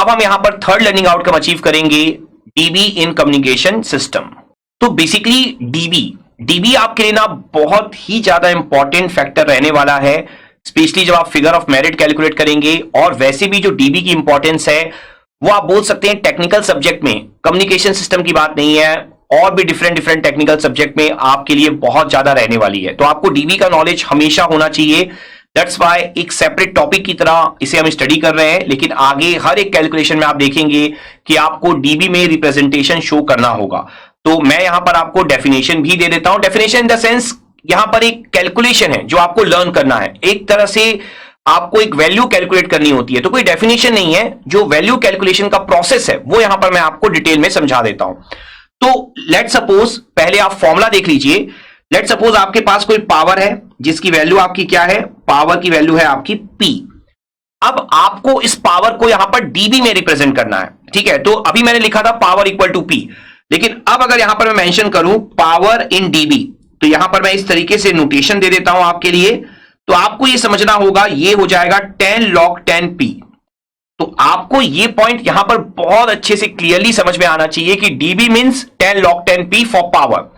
अब हम यहां पर थर्ड लर्निंग आउटकम अचीव करेंगे, डीबी इन कम्युनिकेशन सिस्टम। तो बेसिकली डीबी आपके लिए ना बहुत ही ज्यादा इंपॉर्टेंट फैक्टर रहने वाला है, स्पेशली जब आप फिगर ऑफ मेरिट कैलकुलेट करेंगे। और वैसे भी जो डीबी की इंपॉर्टेंस है वो आप बोल सकते हैं टेक्निकल सब्जेक्ट में, कम्युनिकेशन सिस्टम की बात नहीं है, और भी डिफरेंट टेक्निकल सब्जेक्ट में आपके लिए बहुत ज्यादा रहने वाली है। तो आपको डीबी का नॉलेज हमेशा होना चाहिए। दैट्स वाई एक सेपरेट टॉपिक की तरह इसे हम स्टडी कर रहे हैं, लेकिन आगे हर एक कैलकुलेशन में आप देखेंगे कि आपको डीबी में रिप्रेजेंटेशन शो करना होगा। तो मैं यहां पर आपको डेफिनेशन भी दे देता हूं। डेफिनेशन इन द सेंस यहां पर एक कैलकुलेशन है जो आपको लर्न करना है, एक तरह से आपको एक वैल्यू कैलकुलेट करनी होती है। तो कोई डेफिनेशन नहीं है, जो वैल्यू कैलकुलेशन का प्रोसेस है वो यहां पर मैं आपको डिटेल में समझा देता हूं। तो लेट सपोज, पहले आप फॉर्मूला देख लीजिए। लेट सपोज आपके पास कोई पावर है जिसकी वैल्यू आपकी क्या है, पावर की वैल्यू है आपकी P। अब आपको इस पावर को यहां पर डीबी में रिप्रेजेंट करना है, ठीक है। तो अभी मैंने लिखा था पावर इक्वल टू P, लेकिन अब अगर यहां पर मैं मेंशन करूं पावर इन डीबी, तो यहां पर मैं इस तरीके से नोटेशन दे देता हूं आपके लिए। तो आपको यह समझना होगा, यह हो जाएगा 10 log 10 P। तो आपको ये पॉइंट यहां पर बहुत अच्छे से क्लियरली समझ में आना चाहिए कि dB means 10 log 10 P for power.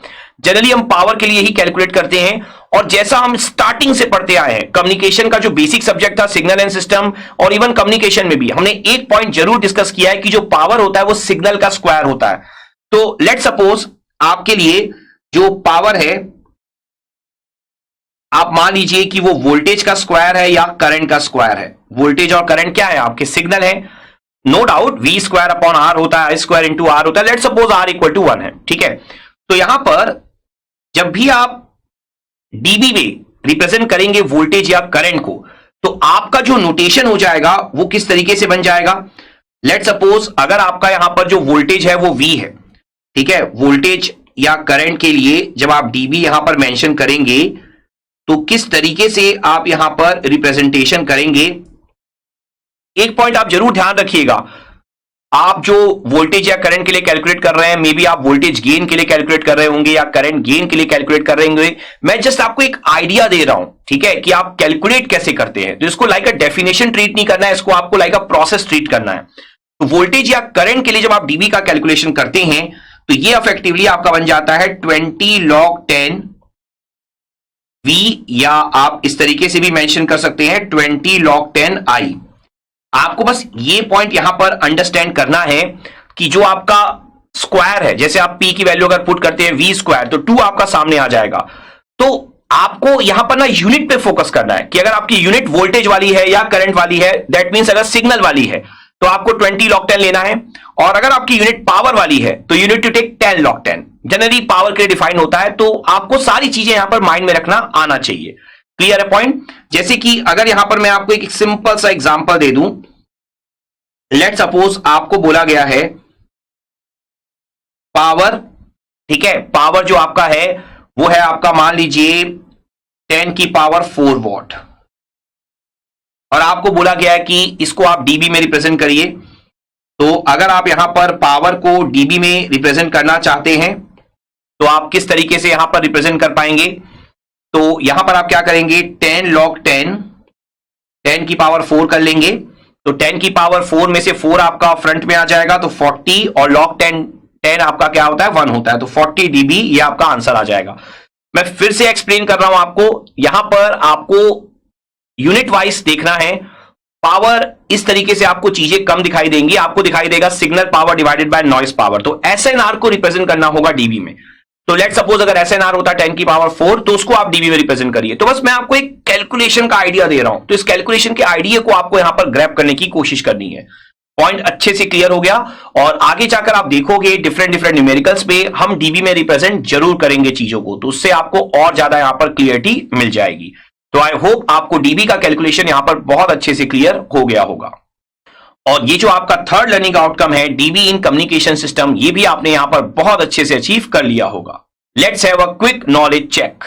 Generally हम पावर के लिए ही कैलकुलेट करते हैं, और जैसा हम स्टार्टिंग से पढ़ते आए हैं, कम्युनिकेशन का जो बेसिक सब्जेक्ट था सिग्नल एंड सिस्टम, और इवन कम्युनिकेशन में भी हमने एक पॉइंट जरूर डिस्कस किया है कि जो पावर होता है वो सिग्नल का स्क्वायर होता है। तो लेट सपोज आपके लिए जो पावर है, आप मान लीजिए कि वो वोल्टेज का स्क्वायर है या करंट का स्क्वायर है। वोल्टेज और करंट क्या है, आपके सिग्नल है। No doubt V square upon R होता है, I स्क्वायर इंटू R होता है। Let suppose R equal to 1 है, ठीक है। तो यहां पर जब भी आप डीबी में रिप्रेजेंट करेंगे वोल्टेज या करंट को, तो आपका जो नोटेशन हो जाएगा वो किस तरीके से बन जाएगा। लेट सपोज अगर आपका यहां पर जो वोल्टेज है वो V है, ठीक है। वोल्टेज या करंट के लिए जब आप डीबी यहां पर मेंशन करेंगे तो किस तरीके से आप यहां पर रिप्रेजेंटेशन करेंगे। एक पॉइंट आप जरूर ध्यान रखिएगा, आप जो वोल्टेज या करंट के लिए कैलकुलेट कर रहे हैं, मे बी आप वोल्टेज गेन के लिए कैलकुलेट कर रहे होंगे या करंट गेन के लिए कैलकुलेट कर रहे होंगे। मैं जस्ट आपको एक आइडिया दे रहा हूं, ठीक है, कि आप कैलकुलेट कैसे करते हैं। तो इसको लाइक अ डेफिनेशन ट्रीट नहीं करना है, इसको आपको लाइक अ प्रोसेस ट्रीट करना है। तो वोल्टेज या करंट के लिए जब आप डीबी का कैलकुलेशन करते हैं तो ये इफेक्टिवली आपका बन जाता है 20 log 10 V, या आप इस तरीके से भी मेंशन कर सकते हैं 20 log 10 I। आपको बस ये पॉइंट यहां पर अंडरस्टैंड करना है कि जो आपका स्क्वायर है, जैसे आप P की वैल्यू अगर पुट करते हैं V स्क्वायर, तो 2 आपका सामने आ जाएगा। तो आपको यहां पर ना यूनिट पे फोकस करना है कि अगर आपकी यूनिट वोल्टेज वाली है या करंट वाली है, दैट मींस अगर सिग्नल वाली है तो आपको 20 log 10 लेना है, और अगर आपकी यूनिट पावर वाली है तो unit to take 10 log 10। Generally power के लिए डिफाइन होता है, तो आपको सारी चीजें यहां पर माइंड में रखना आना चाहिए। क्लियर है पॉइंट। जैसे कि अगर यहां पर मैं आपको एक सिंपल सा एग्जांपल दे दूं, लेट सपोज आपको बोला गया है पावर, ठीक है, पावर जो आपका है वो है आपका मान लीजिए 10 की पावर 4 वॉट, और आपको बोला गया है कि इसको आप डीबी में रिप्रेजेंट करिए। तो अगर आप यहां पर पावर को डीबी में रिप्रेजेंट करना चाहते हैं तो आप किस तरीके से यहां पर रिप्रेजेंट कर पाएंगे। तो यहां पर आप क्या करेंगे, 10 log 10 की पावर 4 कर लेंगे। तो 10 की पावर 4 में से 4 आपका फ्रंट में आ जाएगा, तो 40, और log 10 आपका क्या होता है, 1 होता है, तो 40 dB ये आपका आंसर आ जाएगा। मैं फिर से एक्सप्लेन कर रहा हूं आपको, यहां पर आपको यूनिट वाइज देखना है। पावर इस तरीके से आपको चीजें कम दिखाई देंगी, आपको दिखाई देगा signal power divided by noise power. तो SNR को रिप्रेजेंट करना होगा डीबी में। तो लेट सपोज अगर SNR होता है 10 की पावर 4, तो उसको आप डीबी में रिप्रेजेंट करिए। तो बस मैं आपको एक कैलकुलेशन का आइडिया दे रहा हूं, तो इस कैलकुलेशन के आइडिया को आपको यहां पर ग्रैब करने की कोशिश करनी है। पॉइंट अच्छे से क्लियर हो गया, और आगे जाकर आप देखोगे डिफरेंट न्यूमेरिकल्स पे हम डीबी में रिप्रेजेंट जरूर करेंगे चीजों को, तो उससे आपको और ज्यादा यहां पर क्लियरिटी मिल जाएगी। तो आई होप आपको डीबी का कैलकुलेशन यहां पर बहुत अच्छे से क्लियर हो गया होगा। और ये जो आपका थर्ड लर्निंग आउटकम है डीबी इन कम्युनिकेशन सिस्टम, ये भी आपने यहां पर बहुत अच्छे से अचीव कर लिया होगा। Let's have a quick knowledge check.